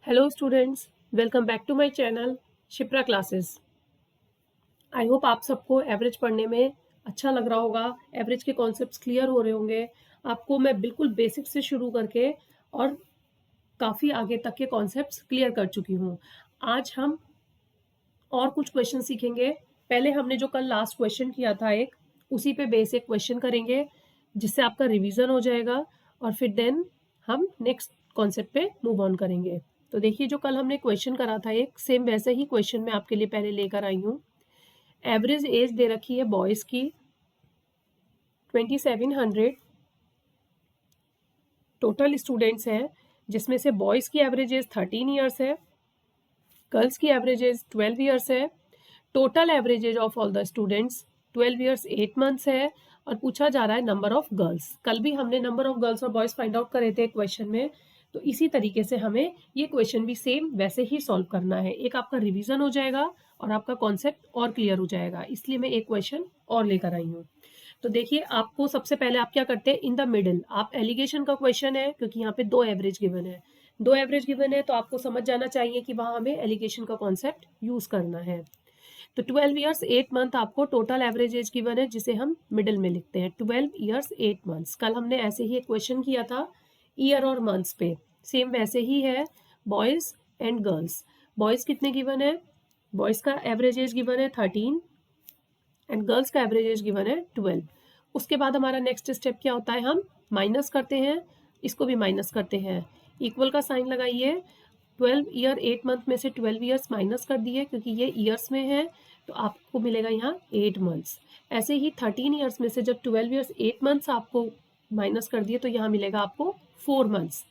Hello students, welcome back to my channel Shipra classes. आई होप आप सबको एवरेज पढ़ने में अच्छा लग रहा होगा। एवरेज के कॉन्सेप्ट्स क्लियर हो रहे होंगे आपको। मैं बिल्कुल बेसिक से शुरू करके और काफ़ी आगे तक के कॉन्सेप्ट्स क्लियर कर चुकी हूँ। आज हम और कुछ क्वेश्चन सीखेंगे। पहले हमने जो कल लास्ट क्वेश्चन किया था उसी पे बेसिक क्वेश्चन करेंगे, जिससे आपका रिवीजन हो जाएगा और फिर देन हम नेक्स्ट कॉन्सेप्ट पे मूव ऑन करेंगे। तो देखिए, जो कल हमने क्वेश्चन करा था सेम वैसे ही क्वेश्चन मैं आपके लिए पहले लेकर आई हूँ। एवरेज एज दे रखी है बॉयज़ की 2700। टोटल स्टूडेंट्स हैं, जिसमें से बॉयज़ की एवरेज एज 13 ईयर्स है, गर्ल्स की एवरेज एज 12 ईयर्स है। Total average age of all the students 12 years 8 months है। और पूछा जा रहा है नंबर ऑफ गर्ल्स। कल भी हमने नंबर ऑफ गर्ल्स और बॉयज़ फाइंड आउट करे थे क्वेश्चन में, तो इसी तरीके से हमें ये क्वेश्चन भी सेम वैसे ही सॉल्व करना है। एक आपका रिवीजन हो जाएगा और आपका कॉन्सेप्ट और क्लियर हो जाएगा, इसलिए मैं एक क्वेश्चन और लेकर आई हूँ। तो देखिए, आपको सबसे पहले आप क्या करते हैं, इन द मिडिल आप एलिगेशन का क्वेश्चन है, क्योंकि यहाँ पे दो एवरेज गिवन है। दो एवरेज गिवन है तो आपको समझ जाना चाहिए कि वहाँ हमें एलिगेशन का कॉन्सेप्ट यूज करना है। तो 12 ईयर्स 8 मंथ आपको टोटल एवरेज एज गिवन है, जिसे हम मिडिल में लिखते हैं 12 ईयर्स 8 मंथ्स। कल हमने ऐसे ही एक क्वेश्चन किया था ईयर और मंथ्स पे, सेम वैसे ही है। बॉयज़ एंड गर्ल्स, बॉयज़ कितने गिवन है, बॉयज़ का एवरेज एज गिवन है 13 एंड गर्ल्स का एवरेज एज गिवन है 12। उसके बाद हमारा नेक्स्ट स्टेप क्या होता है, हम माइनस करते हैं, इसको भी माइनस करते हैं, इक्वल का साइन लगाइए। 12 ईयर 8 मंथ में से 12 ईयर्स माइनस कर दिए, क्योंकि ये ईयर्स में है तो आपको मिलेगा यहाँ 8 मंथ्स। ऐसे ही 13 ईयर्स में से जब 12 ईयर्स 8 मंथ्स आपको माइनस कर दिए तो यहाँ मिलेगा आपको 4 मंथ्स।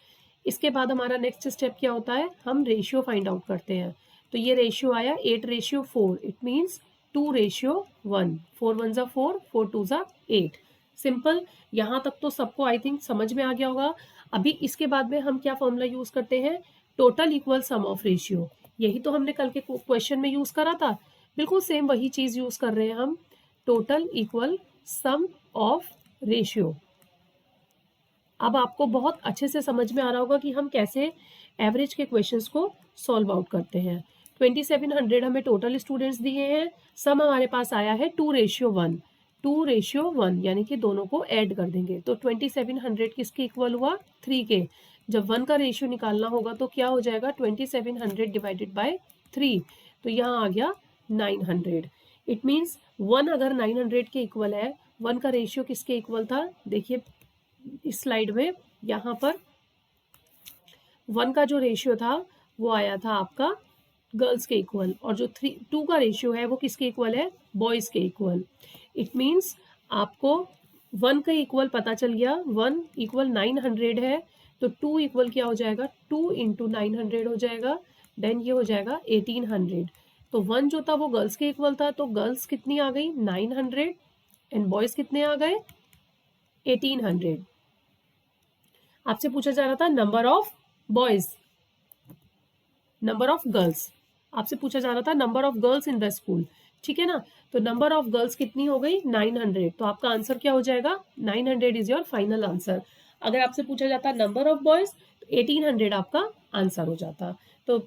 इसके बाद हमारा नेक्स्ट स्टेप क्या होता है, हम रेशियो फाइंड आउट करते हैं। तो ये रेशियो आया 8:4, इट मीन्स 2:1। 4 1 ज़ा 4, 4 2 ज़ा 8। सिंपल। यहाँ तक तो सबको आई थिंक समझ में आ गया होगा। अभी इसके बाद में हम क्या फॉर्मूला यूज करते हैं, total equal some of ratio. यही तो हमने कल के क्वेश्चन में यूज करा था, बिल्कुल सेम वही चीज यूज कर रहे हैं हम। Total equal some of ratio. अब आपको बहुत अच्छे से समझ में आ रहा होगा कि हम कैसे एवरेज के क्वेश्चंस को सॉल्व आउट करते हैं। 2700 हमें टोटल स्टूडेंट्स दिए हैं, सम हमारे पास आया है 2:1। 2:1 यानी कि दोनों को ऐड कर देंगे तो 2700 किसके इक्वल हुआ, 3 के। जब 1 का रेशियो निकालना होगा तो क्या हो जाएगा, 2700 डिवाइडेड बाय 3, तो यहाँ आ गया 900। इट मीन्स 1 अगर 900 के इक्वल है, 1 का रेशियो किसके इक्वल था, देखिए इस स्लाइड में यहाँ पर 1 का जो रेशियो था वो आया था आपका गर्ल्स के इक्वल, और जो 2 का रेशियो है वो किसके इक्वल है, बॉयज़ के इक्वल। इट मीन्स आपको 1 के इक्वल पता चल गया, 1 इक्वल 900 है, तो 2 इक्वल क्या हो जाएगा, 2 इंटू 900 हो जाएगा, देन ये हो जाएगा 1800। तो 1 जो था वो गर्ल्स के इक्वल था, तो गर्ल्स कितनी आ गई 900 एंड बॉयज़ कितने आ गए 1800। आपसे पूछा जा रहा था number of boys, number of girls, आपसे पूछा जा रहा था number of girls in the school, ठीक है ना। तो नंबर ऑफ गर्ल्स कितनी हो गई 900, तो आपका आंसर क्या हो जाएगा, 900 इज योर फाइनल आंसर। अगर आपसे पूछा जाता नंबर ऑफ बॉयज तो 1800 आपका आंसर हो जाता। तो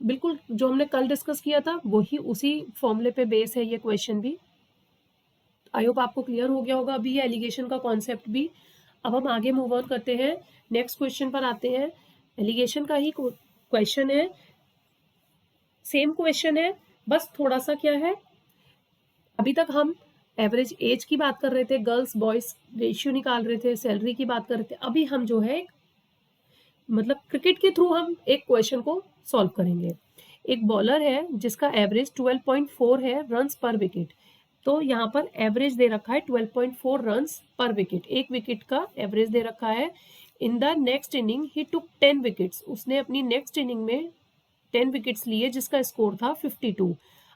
बिल्कुल जो हमने कल डिस्कस किया था वही उसी फॉर्मूले पे बेस है ये क्वेश्चन भी। आई होप आपको क्लियर हो गया होगा अभी ये एलिगेशन का कॉन्सेप्ट भी। अब हम आगे मूव ऑन करते हैं, नेक्स्ट क्वेश्चन पर आते हैं। एलिगेशन का ही क्वेश्चन है, सेम क्वेश्चन है, बस थोड़ा सा क्या है, अभी तक हम एवरेज एज की बात कर रहे थे, गर्ल्स बॉयज रेशियो निकाल रहे थे, सैलरी की बात कर रहे थे। अभी हम जो है मतलब क्रिकेट के थ्रू हम एक क्वेश्चन को सॉल्व करेंगे। एक बॉलर है जिसका एवरेज 12.4 है रन्स पर विकेट। तो यहाँ पर एवरेज दे रखा है 12.4 रन्स पर विकेट, एक विकेट का एवरेज दे रखा है। In the next inning he took 10 wickets, उसने अपनी नेक्स्ट इनिंग में 10 विकेट्स लिए जिसका स्कोर था 52।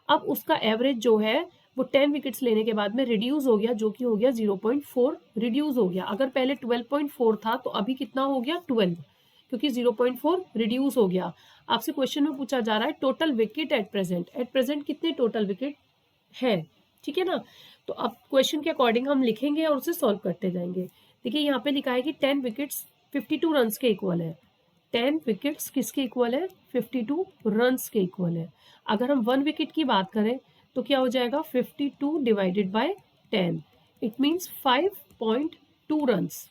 अब उसका एवरेज जो है वो 10 विकेट्स लेने के बाद में रिड्यूस हो गया, जो कि हो गया 0.4 रिड्यूस हो गया। अगर पहले 12.4 था तो अभी कितना हो गया 12, क्योंकि 0.4 रिड्यूस हो गया। आपसे क्वेश्चन में पूछा जा रहा है टोटल विकेट एट प्रेजेंट कितने टोटल विकेट है, ठीक है ना। तो अब क्वेश्चन के अकॉर्डिंग हम लिखेंगे और उसे सॉल्व करते जाएंगे। देखिए यहाँ पे लिखा है कि 10 विकेट्स 52 रन के इक्वल है, 10 विकेट्स किसके इक्वल है? 52 रन्स के इक्वल है। अगर हम 1 विकेट की बात करें तो क्या हो जाएगा? 52 divided by 10, it means 5.2 runs.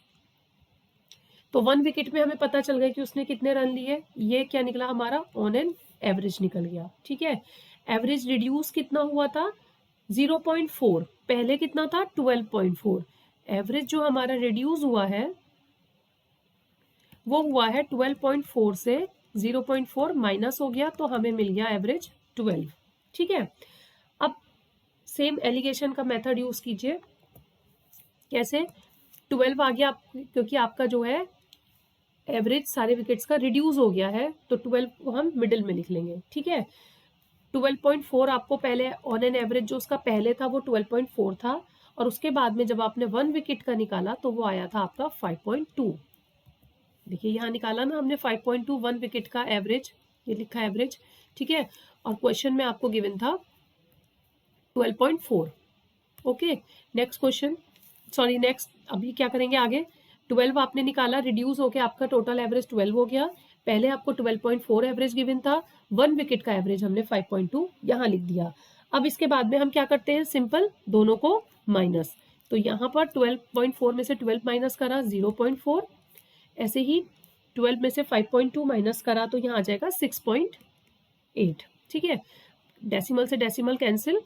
तो 1 विकेट में हमें पता चल गया कि उसने कितने रन लिए। ये क्या निकला हमारा? ऑन एन एवरेज निकल गया। ठीक है, एवरेज रिड्यूस कितना हुआ था? 0.4, पहले कितना था? 12.4। एवरेज जो हमारा रिड्यूस हुआ है वो हुआ है 12.4 से 0.4 माइनस हो गया, तो हमें मिल गया एवरेज 12। ठीक है, अब सेम एलिगेशन का मेथड यूज कीजिए। कैसे? 12 आ गया क्योंकि आपका जो है एवरेज सारे विकेट्स का रिड्यूस हो गया है, तो 12 को हम मिडिल में लिख लेंगे। ठीक है, 12.4 आपको पहले ऑन एन एवरेज जो उसका पहले था वो 12.4 था, और उसके बाद में जब आपने 1 विकेट का निकाला तो वो आया था आपका 5.2। देखिए यहाँ निकाला ना हमने 5.2, 1 विकेट का एवरेज, ये लिखा एवरेज। ठीक है, और क्वेश्चन में आपको गिवन था 12.4। Okay, next question, sorry next, अभी क्या करेंगे आगे? 12 आपने निकाला, रिड्यूस होके आपका टोटल एवरेज 12 हो गया। पहले आपको 12.4 एवरेज गिवन था, 1 विकेट का एवरेज हमने 5.2 यहाँ लिख दिया। अब इसके बाद में हम क्या करते हैं? सिंपल, दोनों को माइनस। तो यहाँ पर 12.4 में से 12 माइनस करा 0.4, ऐसे ही 12 में से 5.2 माइनस करा तो यहाँ आ जाएगा 6.8। ठीक है, डेसिमल से डेसिमल कैंसिल,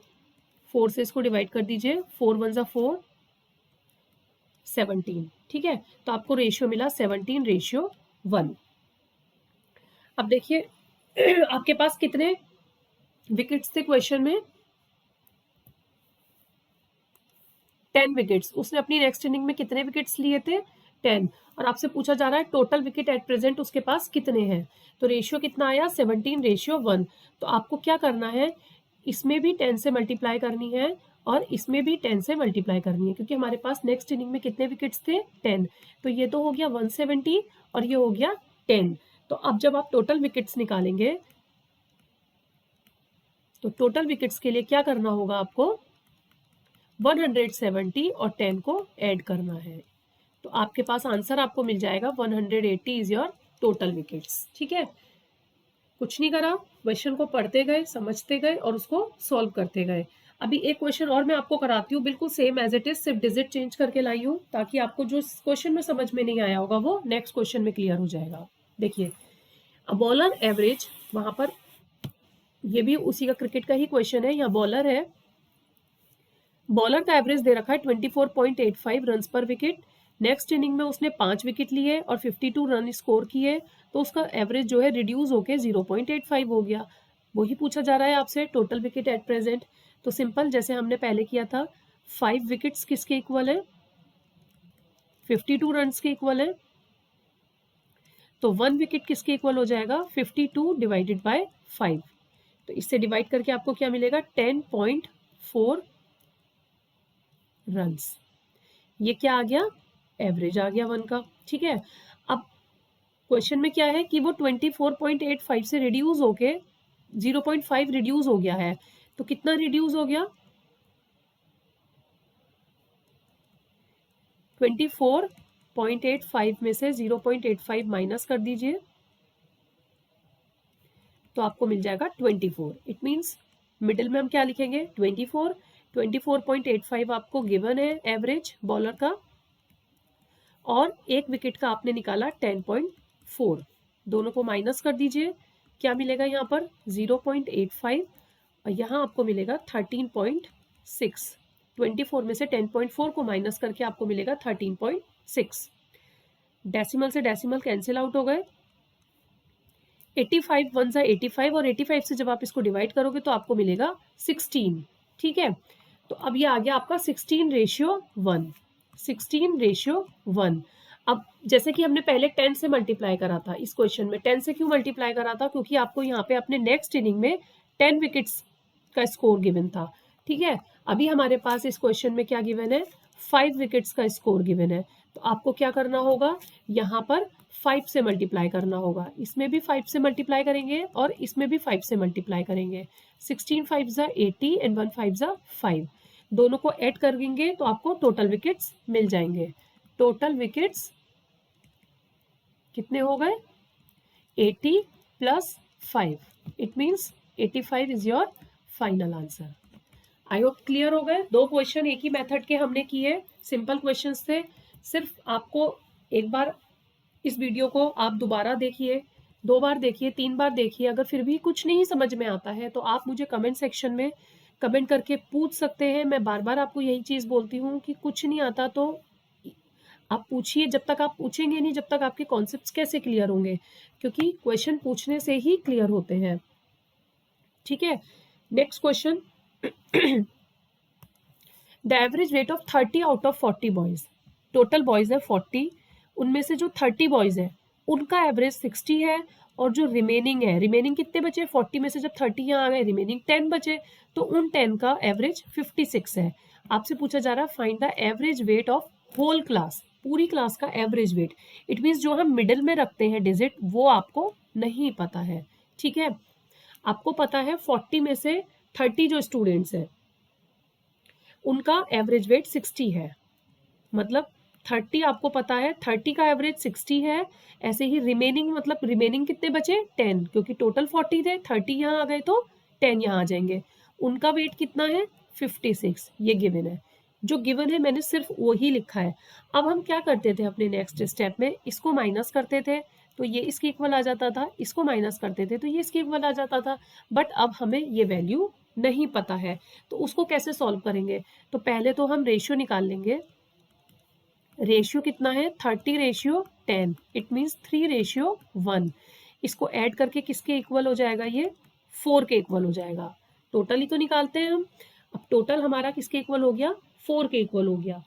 4 से इसको डिवाइड कर दीजिए, 4 1 ज़ा 4, 17। ठीक है, तो आपको रेशियो मिला 17:1। अब देखिए आपके पास कितने विकेट्स थे क्वेश्चन में? 10 विकेट्स। उसने अपनी नेक्स्ट इनिंग में कितने विकेट्स लिए थे? 10। और आपसे पूछा जा रहा है टोटल विकेट एट प्रेजेंट उसके पास कितने हैं। तो रेशियो कितना आया? 17:1। तो आपको क्या करना है? इसमें भी 10 से मल्टीप्लाई करनी है और इसमें भी 10 से मल्टीप्लाई करनी है, क्योंकि हमारे पास नेक्स्ट इनिंग में कितने विकेट्स थे? 10। तो ये तो हो गया 170 और ये हो गया 10। तो अब जब आप टोटल विकेट्स निकालेंगे तो टोटल विकेट्स के लिए क्या करना होगा आपको? 170 और 10 को ऐड करना है, तो आपके पास आंसर आपको मिल जाएगा 180 इज योर टोटल विकेट्स। ठीक है, कुछ नहीं करा, क्वेश्चन को पढ़ते गए, समझते गए और उसको सॉल्व करते गए। अभी एक क्वेश्चन और मैं आपको कराती हूँ, बिल्कुल सेम एज इट इज, सिर्फ डिजिट चेंज करके लाई हूँ, ताकि आपको जो क्वेश्चन में समझ में नहीं आया होगा वो नेक्स्ट क्वेश्चन में क्लियर हो जाएगा। देखिए, अ बॉलर एवरेज, वहां पर ये भी उसी का क्रिकेट का ही क्वेश्चन है। यहाँ बॉलर है, बॉलर का एवरेज दे रखा है 24.85 रन पर विकेट। नेक्स्ट इनिंग में उसने 5 विकेट लिए और 52 रन स्कोर किए, तो उसका एवरेज जो है रिड्यूस होके 0.85 हो गया। वही पूछा जा रहा है आपसे टोटल विकेट एट प्रेजेंट। तो सिंपल, जैसे हमने पहले किया था, 5 विकेट्स किसके इक्वल है? 52 रन के इक्वल है। तो 1 विकेट किसके इक्वल हो जाएगा? 52 डिवाइडेड बाय 5। तो इससे डिवाइड करके आपको क्या मिलेगा? 10.4 रन्स। ये क्या आ गया? एवरेज आ गया 1 का। ठीक है, अब क्वेश्चन में क्या है कि वो 24.85 से रिड्यूस होके 0.5 रिड्यूस हो गया है। तो कितना रिड्यूस हो गया? 24.85 में से 0.85 माइनस कर दीजिए, तो आपको मिल जाएगा 24। इट मीन्स मिडिल में हम क्या लिखेंगे? 24। 24.85 आपको गिवन है एवरेज बॉलर का, और 1 विकेट का आपने निकाला 10.4। दोनों को माइनस कर दीजिए, क्या मिलेगा यहाँ पर? 0.85, और यहाँ आपको मिलेगा 13.6। 24 में से 10.4 को माइनस करके आपको मिलेगा 13.6। डेसिमल से डेसिमल कैंसिल आउट हो गए। 85 1 सा 85, और 85 से जब आप इसको डिवाइड करोगे तो आपको मिलेगा 16। ठीक है, तो अब ये आ गया आपका 16:1। 16:1। अब जैसे कि हमने पहले 10 से मल्टीप्लाई करा था, इस क्वेश्चन में 10 से क्यों मल्टीप्लाई करा था? क्योंकि आपको यहाँ पे अपने नेक्स्ट इनिंग में 10 विकेट्स का स्कोर गिवन था। ठीक है, अभी हमारे पास इस क्वेश्चन में क्या गिवन है? 5 विकेट्स का स्कोर गिवन है। तो आपको क्या करना होगा? यहाँ पर 5 से मल्टीप्लाई करना होगा। इसमें भी 5 से मल्टीप्लाई करेंगे और इसमें भी 5 से मल्टीप्लाई करेंगे। 16 5 ज़ा 80 एंड 1 5 ज़ा 5। दोनों को ऐड करेंगे तो आपको टोटल विकेट्स मिल जाएंगे। टोटल विकेट्स कितने हो गए? 80 plus 5, it means 85 is your final answer. I hope clear हो गए। 2 क्वेश्चन एक ही मेथड के हमने किए, सिंपल क्वेश्चंस थे। सिर्फ आपको एक बार इस वीडियो को आप दोबारा देखिए, 2 बार देखिए, 3 बार देखिए। अगर फिर भी कुछ नहीं समझ में आता है तो आप मुझे कमेंट सेक्शन में कमेंट करके पूछ सकते हैं। मैं बार बार आपको यही चीज़ बोलती हूँ कि कुछ नहीं आता तो आप पूछिए। जब तक आप पूछेंगे नहीं, जब तक आपके कॉन्सेप्ट्स कैसे क्लियर होंगे, क्योंकि क्वेश्चन पूछने से ही क्लियर होते हैं। ठीक है, next question. The average weight of 30 out of 40 boys. Total boys है 40, उनमें से जो 30 बॉयज है उनका एवरेज 60 है, और जो रिमेनिंग है, रिमेनिंग कितने बचे, 40 में से जब 30 यहाँ आ गए, रिमेनिंग 10 बचे, तो उन 10 का एवरेज 56 है। आपसे पूछा जा रहा है find the average weight of whole class, पूरी क्लास का एवरेज वेट। इट मीन्स जो हम मिडिल में रखते हैं डिजिट वो आपको नहीं पता है। ठीक है, आपको पता है 40 में से 30 जो स्टूडेंट्स हैं उनका एवरेज वेट 60 है, मतलब 30 आपको पता है, 30 का एवरेज 60 है। ऐसे ही रिमेनिंग, मतलब रिमेनिंग कितने बचे 10, क्योंकि टोटल 40 थे, 30 यहाँ आ गए तो 10 यहाँ आ जाएंगे। उनका वेट कितना है 56, ये गिवन है। जो गिवन है मैंने सिर्फ वही लिखा है। अब हम क्या करते थे अपने नेक्स्ट स्टेप में, इसको माइनस करते थे तो ये इसके इक्वल आ जाता था, इसको माइनस करते थे तो ये इसके इक्वल आ जाता था। बट अब हमें ये वैल्यू नहीं पता है, तो उसको कैसे सॉल्व करेंगे। तो पहले तो हम रेशियो निकाल लेंगे। रेशियो कितना है 30 रेशियो 10, इट मीन्स 3 रेशियो 1। इसको ऐड करके किसके इक्वल हो जाएगा, ये 4 के इक्वल हो जाएगा। टोटल ही तो निकालते हैं हम। अब टोटल हमारा किसके इक्वल हो गया, 4 के इक्वल हो गया।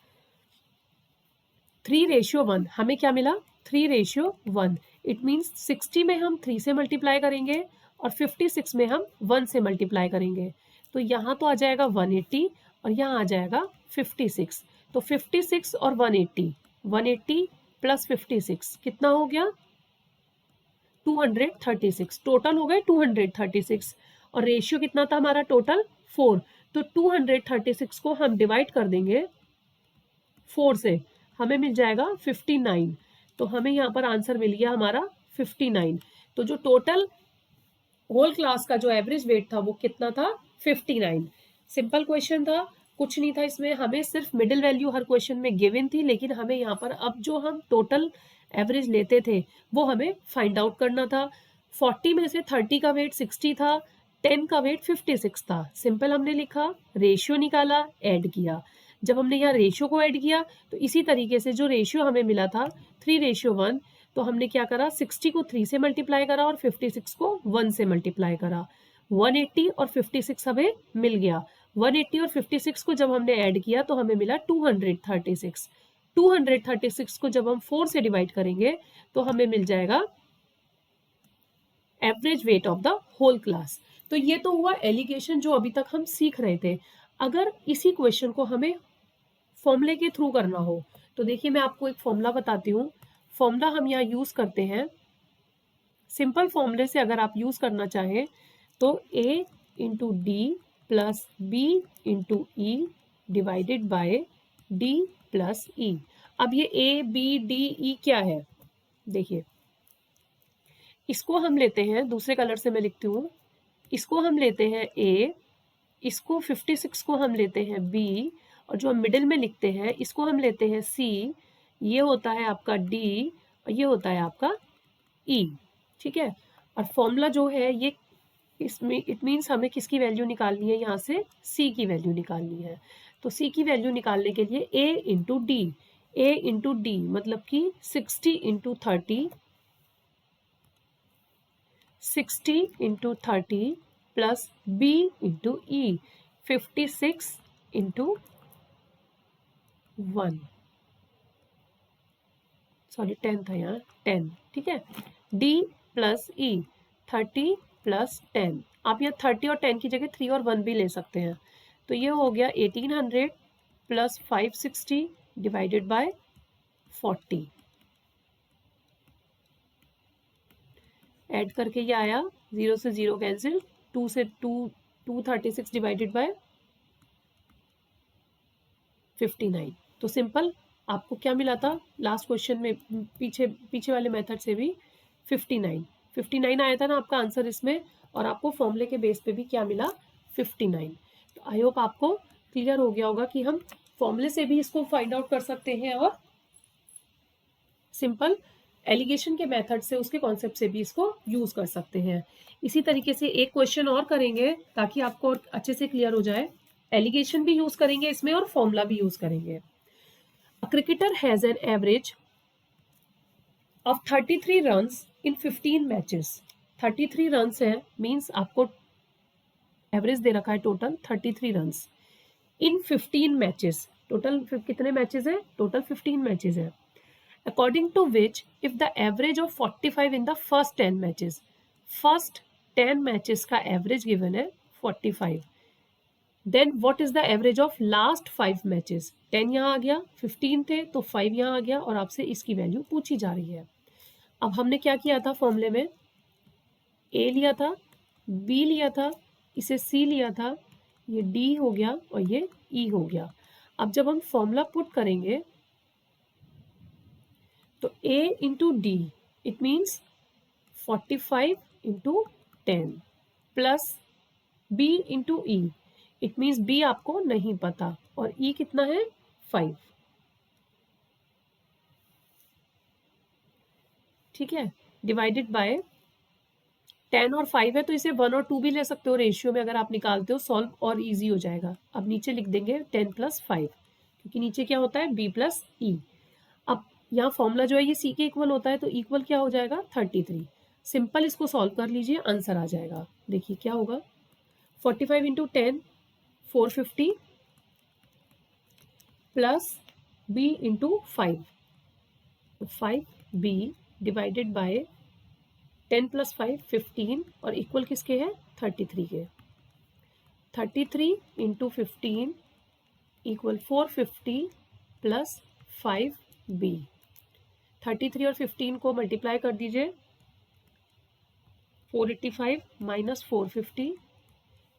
3 रेशियो 1, हमें क्या मिला 3 रेशियो 1। इट मीन्स 60 में हम 3 से मल्टीप्लाई करेंगे और 56 में हम 1 से मल्टीप्लाई करेंगे। तो यहाँ तो आ जाएगा 180 और यहाँ आ जाएगा 56। तो 56 और 180, 180 प्लस 56 कितना हो गया 236। टोटल हो गए 236, और रेशियो कितना था हमारा टोटल 4। तो 236 को हम डिवाइड कर देंगे 4 से, हमें मिल जाएगा 59। तो हमें यहाँ पर आंसर मिल गया हमारा 59। तो जो टोटल होल क्लास का जो एवरेज वेट था वो कितना था 59। सिंपल क्वेश्चन था, कुछ नहीं था इसमें। हमें सिर्फ मिडिल वैल्यू हर क्वेश्चन में गिवन थी, लेकिन हमें यहाँ पर अब जो हम टोटल एवरेज लेते थे वो हमें फाइंड आउट करना था। 40 में से 30 का वेट 60 था, 10 का वेट 56 था। सिंपल हमने लिखा, रेशियो निकाला, ऐड किया। जब हमने यहाँ रेशियो को ऐड किया तो इसी तरीके से जो रेशियो हमें मिला था 3 रेशियो 1, तो हमने क्या करा 60 को 3 से मल्टीप्लाई करा और 56 को 1 से मल्टीप्लाई करा। 180 और 56 हमें मिल गया। 180 और 56 को जब हमने ऐड किया तो हमें मिला 236। 236 को जब हम 4 से डिवाइड करेंगे तो हमें मिल जाएगा average weight of the whole class. तो ये तो हुआ एलिगेशन जो अभी तक हम सीख रहे थे। अगर इसी क्वेश्चन को हमें फॉर्मूले के थ्रू करना हो तो देखिए मैं आपको एक फॉर्मूला बताती हूँ। फॉर्मूला हम यहाँ यूज करते हैं, सिंपल फॉर्मूले से अगर आप यूज करना चाहें तो a into D plus B into E divided by D plus E. अब ये a b d e क्या है, देखिए इसको हम लेते हैं, दूसरे कलर से मैं लिखती हूँ, इसको हम लेते हैं a, इसको 56 को हम लेते हैं b, और जो हम मिडिल में लिखते हैं इसको हम लेते हैं c। ये होता है आपका d और ये होता है आपका e। ठीक है, और फॉर्मूला जो है ये इसमें इट मीन्स हमें किसकी वैल्यू निकालनी है, यहाँ से c की वैल्यू निकालनी है। तो c की वैल्यू निकालने के लिए a into D, a into D मतलब कि 60 into 30, 60 into 30 plus b into E 56 into 1, sorry 10 था यहाँ 10। ठीक है, d प्लस ई 30 प्लस 10। आप यहाँ 30 और 10 की जगह 3 और 1 भी ले सकते हैं। तो ये हो गया 1800 प्लस 560 डिवाइडेड बाय 40। ऐड करके ये आया, 0 से 0 कैंसिल, 2 से 236 डिवाइडेड बाय 59। तो सिंपल आपको क्या मिला था लास्ट क्वेश्चन में, पीछे वाले मेथड से भी 59। 59 आया था ना आपका आंसर इसमें, और आपको फॉर्मूले के बेस पे भी क्या मिला, 59। तो आई होप आपको क्लियर हो गया होगा कि हम फॉर्मूले से भी इसको फाइंड आउट कर सकते हैं और सिंपल एलिगेशन के मेथड से, उसके कॉन्सेप्ट से भी इसको यूज कर सकते हैं। इसी तरीके से एक क्वेश्चन और करेंगे ताकि आपको और अच्छे से क्लियर हो जाए। एलिगेशन भी यूज करेंगे इसमें और फॉर्मूला भी यूज करेंगे। A cricketer has an average of 33 runs in 15 matches. 33 runs है, मीन्स आपको एवरेज दे रखा है total 33 runs in 15 matches. Total कितने मैचेस है, टोटल 15 मैचेस है। According to which, if the average of 45 in the first 10 matches, first 10 matches का average given है 45, then what is the average of last 5 matches? 10 यहाँ आ गया, 15 थे तो 5 यहाँ आ गया, और आपसे इसकी वैल्यू पूछी जा रही है। अब हमने क्या किया था फॉर्मूले में, A लिया था, B लिया था, इसे C लिया था, ये D हो गया और ये E हो गया। अब जब हम फॉर्मूला पुट करेंगे तो A into D, it means 45 into 10 plus B into E, it means B आपको नहीं पता, और E कितना है 5। ठीक है, डिवाइडेड बाय 10 और 5 है तो इसे 1 और 2 भी ले सकते हो रेशियो में, अगर आप निकालते हो सॉल्व और इजी हो जाएगा। अब नीचे लिख देंगे 10 प्लस 5, क्योंकि नीचे क्या होता है B प्लस ई। अब यहाँ फॉर्मूला जो है ये C के इक्वल होता है, तो इक्वल क्या हो जाएगा 33। सिंपल इसको सॉल्व कर लीजिए, आंसर आ जाएगा। देखिए क्या होगा, 45 into 10 450 plus B into 5, 5B divided by 10 plus 5 15, और इक्वल किसके है 33 के। 33 इंटू 15 इक्वल 450 प्लस 5B। 33 और 15 को मल्टीप्लाई कर दीजिए, 485 minus 450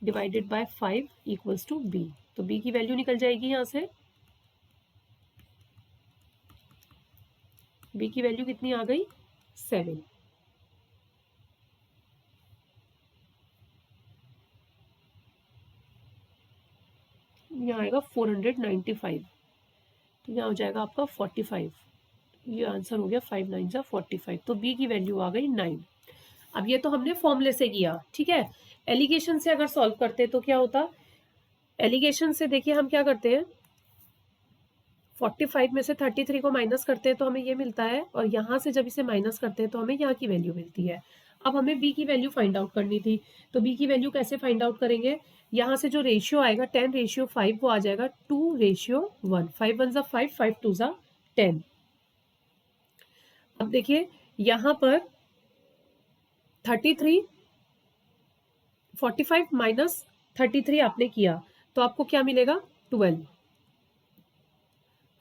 divided by 5 equals to B। तो B की वैल्यू निकल जाएगी यहाँ से, B की वैल्यू कितनी आ गई 7। यहाँ आएगा 495, तो यहाँ हो जाएगा आपका 45। ये आंसर हो गया 5 9 जा 45, तो B की वैल्यू आ गई 9। अब ये तो हमने फॉर्मूले से किया, ठीक है। एलिगेशन से अगर सॉल्व करते तो क्या होता, एलिगेशन से देखिए हम क्या करते हैं, 45 में से 33 को माइनस करते हैं तो हमें ये मिलता है, और यहाँ से जब इसे माइनस करते हैं तो हमें यहाँ की वैल्यू मिलती है। अब हमें B की वैल्यू फाइंड आउट करनी थी, तो B की वैल्यू कैसे फाइंड आउट करेंगे, यहाँ से जो रेशियो आएगा 10:5 वो आ जाएगा 2:1। 5 1 = 5, 5 2 = 10। अब देखिए यहाँ पर 33 45 माइनस 33 आपने किया तो आपको क्या मिलेगा 12।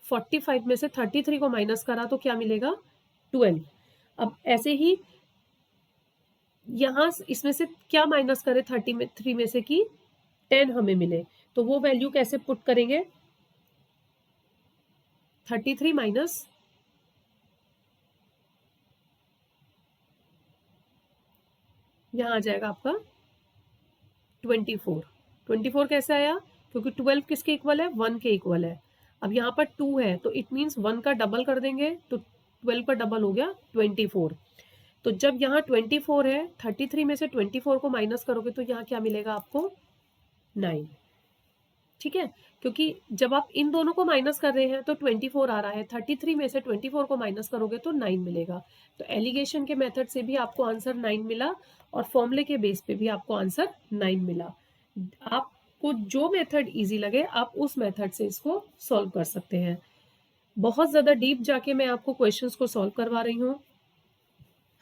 45 में से 33 को माइनस करा तो क्या मिलेगा 12। अब ऐसे ही यहाँ इसमें से क्या माइनस करें 33 में से कि 10 हमें मिले, तो वो वैल्यू कैसे पुट करेंगे, 33 माइनस यहाँ आ जाएगा आपका 24। 24 कैसे आया, क्योंकि 12 किसके इक्वल है 1 के इक्वल है। अब यहाँ पर 2 है तो इट मीन्स 1 का डबल कर देंगे तो 12 का डबल हो गया 24। तो जब यहाँ 24 है 33 में से 24 को माइनस करोगे तो यहाँ क्या मिलेगा आपको 9। ठीक है, क्योंकि जब आप इन दोनों को माइनस कर रहे हैं तो 24 आ रहा है, 33 में से 24 को माइनस करोगे तो 9 मिलेगा। तो एलिगेशन के मेथड से भी आपको आंसर 9 मिला, और फॉर्मूले के बेस पे भी आपको आंसर 9 मिला। आपको जो मेथड इजी लगे आप उस मेथड से इसको सॉल्व कर सकते हैं। बहुत ज़्यादा डीप जाके मैं आपको क्वेश्चंस को सॉल्व करवा रही हूँ।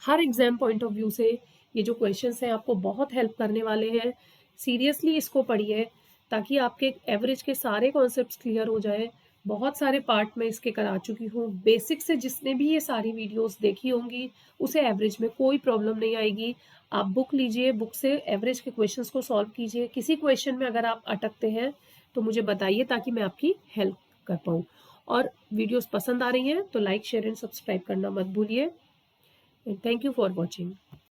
हर एग्जाम पॉइंट ऑफ व्यू से ये जो क्वेश्चंस हैं आपको बहुत हेल्प करने वाले हैं। सीरियसली इसको पढ़िए ताकि आपके एवरेज के सारे कॉन्सेप्ट्स क्लियर हो जाए। बहुत सारे पार्ट में इसके करा चुकी हूँ। बेसिक से जिसने भी ये सारी वीडियोस देखी होंगी उसे एवरेज में कोई प्रॉब्लम नहीं आएगी। आप बुक लीजिए, बुक से एवरेज के क्वेश्चंस को सॉल्व कीजिए। किसी क्वेश्चन में अगर आप अटकते हैं तो मुझे बताइए ताकि मैं आपकी हेल्प कर पाऊँ। और वीडियोस पसंद आ रही हैं तो लाइक शेयर एंड सब्सक्राइब करना मत भूलिए। And thank you for watching.